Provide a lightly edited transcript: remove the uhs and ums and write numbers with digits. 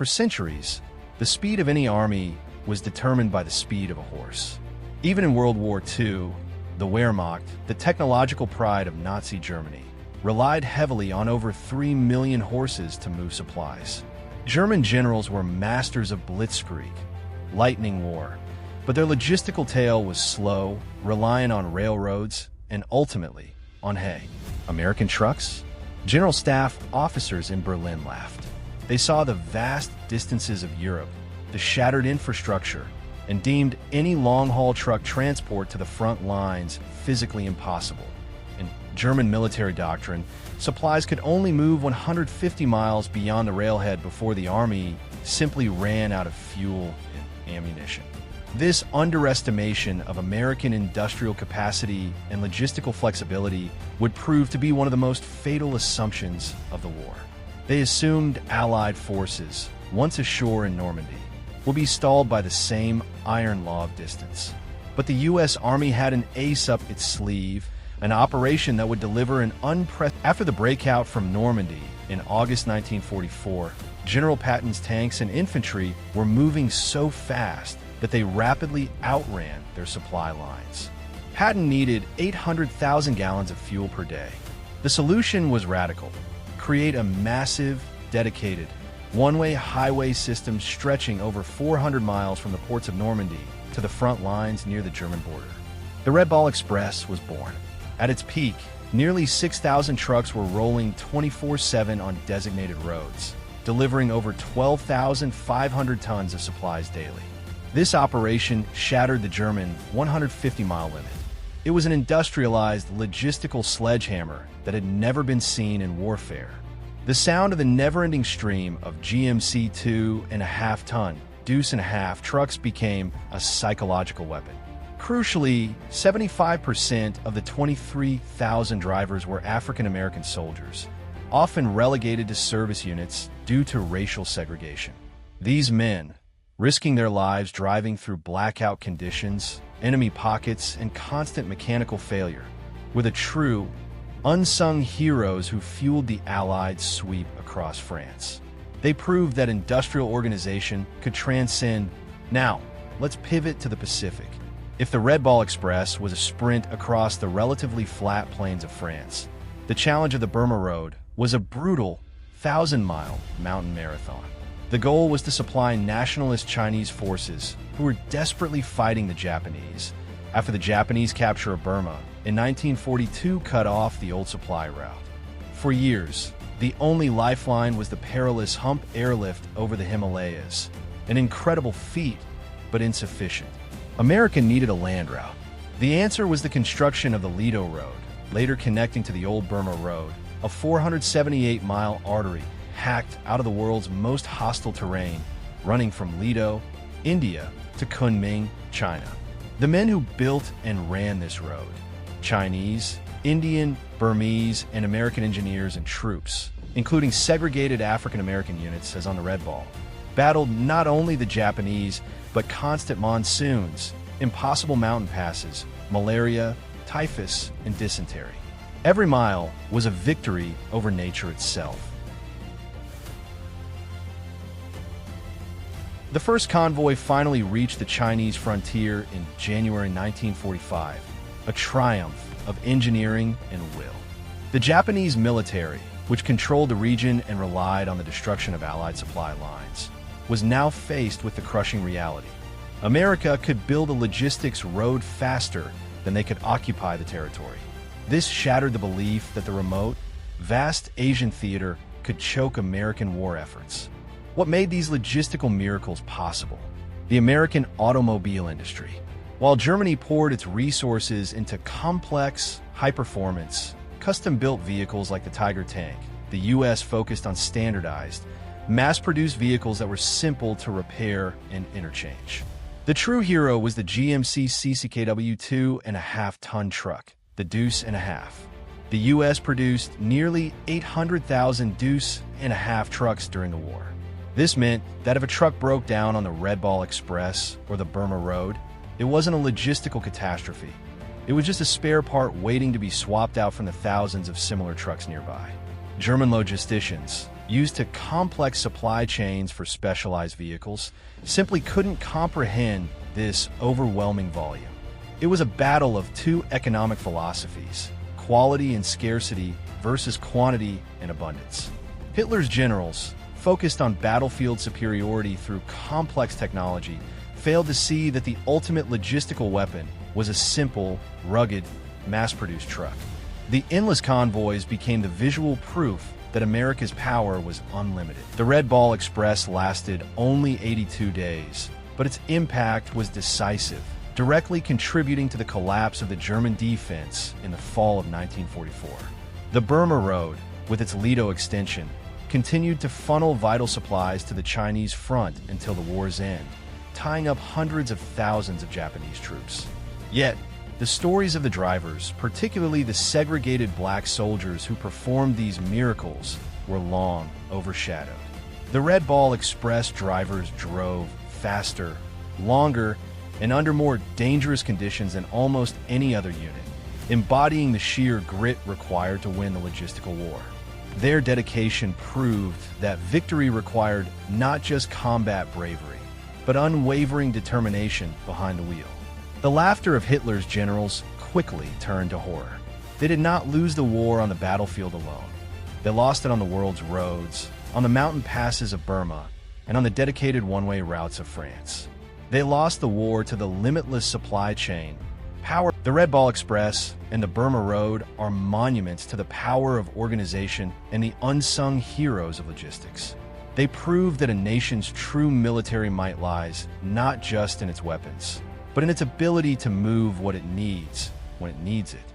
For centuries, the speed of any army was determined by the speed of a horse. Even in World War II, the Wehrmacht, the technological pride of Nazi Germany, relied heavily on over 3 million horses to move supplies. German generals were masters of blitzkrieg, lightning war, but their logistical tale was slow, reliant on railroads, and ultimately on hay. American trucks? General staff officers in Berlin laughed. They saw the vast distances of Europe, the shattered infrastructure, and deemed any long-haul truck transport to the front lines physically impossible. In German military doctrine, supplies could only move 150 miles beyond the railhead before the army simply ran out of fuel and ammunition. This underestimation of American industrial capacity and logistical flexibility would prove to be one of the most fatal assumptions of the war. They assumed Allied forces, once ashore in Normandy, will be stalled by the same iron law of distance. But the U.S. Army had an ace up its sleeve, an operation that would deliver an unprecedented. After the breakout from Normandy in August 1944, General Patton's tanks and infantry were moving so fast that they rapidly outran their supply lines. Patton needed 800,000 gallons of fuel per day. The solution was radical: create a massive, dedicated, one-way highway system stretching over 400 miles from the ports of Normandy to the front lines near the German border. The Red Ball Express was born. At its peak, nearly 6,000 trucks were rolling 24/7 on designated roads, delivering over 12,500 tons of supplies daily. This operation shattered the German 150-mile limit. It was an industrialized, logistical sledgehammer that had never been seen in warfare. The sound of the never-ending stream of GMC 2.5-ton, deuce-and-a-half trucks became a psychological weapon. Crucially, 75% of the 23,000 drivers were African-American soldiers, often relegated to service units due to racial segregation. These men, risking their lives driving through blackout conditions, enemy pockets, and constant mechanical failure, were the true, unsung heroes who fueled the Allied sweep across France. They proved that industrial organization could transcend. Now, let's pivot to the Pacific. If the Red Ball Express was a sprint across the relatively flat plains of France, the challenge of the Burma Road was a brutal 1,000-mile mountain marathon. The goal was to supply nationalist Chinese forces who were desperately fighting the Japanese after the Japanese capture of Burma in 1942 cut off the old supply route. For years, the only lifeline was the perilous hump airlift over the Himalayas, an incredible feat, but insufficient. America needed a land route. The answer was the construction of the Lido Road, later connecting to the old Burma Road, a 478-mile artery hacked out of the world's most hostile terrain, running from Lido, India, to Kunming, China. The men who built and ran this road, Chinese, Indian, Burmese, and American engineers and troops, including segregated African-American units as on the Red Ball, battled not only the Japanese, but constant monsoons, impossible mountain passes, malaria, typhus, and dysentery. Every mile was a victory over nature itself. The first convoy finally reached the Chinese frontier in January 1945, a triumph of engineering and will. The Japanese military, which controlled the region and relied on the destruction of Allied supply lines, was now faced with the crushing reality. America could build a logistics road faster than they could occupy the territory. This shattered the belief that the remote, vast Asian theater could choke American war efforts. What made these logistical miracles possible? The American automobile industry. While Germany poured its resources into complex, high-performance, custom-built vehicles like the Tiger tank, the U.S. focused on standardized, mass-produced vehicles that were simple to repair and interchange. The true hero was the GMC CCKW 2.5-ton truck, the Deuce-and-a-half. The U.S. produced nearly 800,000 Deuce-and-a-half trucks during the war. This meant that if a truck broke down on the Red Ball Express or the Burma Road, it wasn't a logistical catastrophe. It was just a spare part waiting to be swapped out from the thousands of similar trucks nearby. German logisticians, used to complex supply chains for specialized vehicles, simply couldn't comprehend this overwhelming volume. It was a battle of two economic philosophies, quality and scarcity versus quantity and abundance. Hitler's generals, focused on battlefield superiority through complex technology, failed to see that the ultimate logistical weapon was a simple, rugged, mass-produced truck. The endless convoys became the visual proof that America's power was unlimited. The Red Ball Express lasted only 82 days, but its impact was decisive, directly contributing to the collapse of the German defense in the fall of 1944. The Burma Road, with its Lido extension, continued to funnel vital supplies to the Chinese front until the war's end, tying up hundreds of thousands of Japanese troops. Yet, the stories of the drivers, particularly the segregated black soldiers who performed these miracles, were long overshadowed. The Red Ball Express drivers drove faster, longer, and under more dangerous conditions than almost any other unit, embodying the sheer grit required to win the logistical war. Their dedication proved that victory required not just combat bravery, but unwavering determination behind the wheel. The laughter of Hitler's generals quickly turned to horror. They did not lose the war on the battlefield alone. They lost it on the world's roads, on the mountain passes of Burma, and on the dedicated one-way routes of France. They lost the war to the limitless supply chain. The Red Ball Express and the Burma Road are monuments to the power of organization and the unsung heroes of logistics. They prove that a nation's true military might lies not just in its weapons, but in its ability to move what it needs when it needs it.